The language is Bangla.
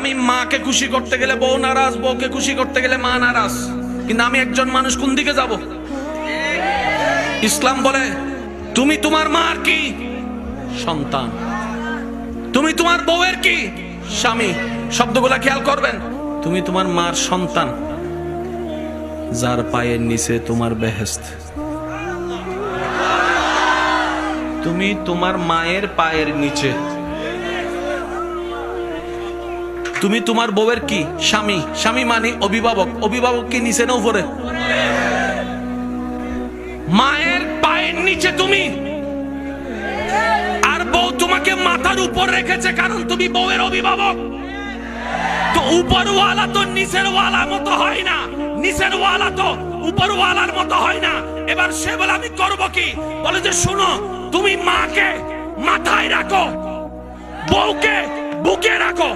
আমি মাকে খুশি করতে গেলে বউ নারাজ, বউকে খুশি করতে গেলে মা নারাজ। কিন্তু আমি একজন মানুষ, কোন দিকে যাব? ইসলাম বলে তুমি তোমার মার কি? সন্তান। তুমি তোমার বউয়ের কি? স্বামী। শব্দগুলা খেয়াল করবেন। তুমি তোমার মার সন্তান, যার পায়ের নিচে তোমার বেহেশত। তুমি তোমার মায়ের পায়ের নিচে। তুমি তোমার বউয়ের কি? স্বামী। স্বামী মানে অভিভাবক। অভিভাবক কি নিচে না উপরে? মায়ের পায়ের নিচে তুমি, আর বউ তোমাকে মাথার উপর রেখেছে, কারণ তুমি বউয়ের অভিভাবক। তো উপরওয়ালা তো নিচের ওয়ালা মতো হয় না, নিচের ওয়ালা তো উপরওয়ালার মতো হয় না। এবার সে বলে আমি করব কি? বলে যে শোনো, তুমি মাকে মাথায় রাখো, বউকে বুকে রাখো।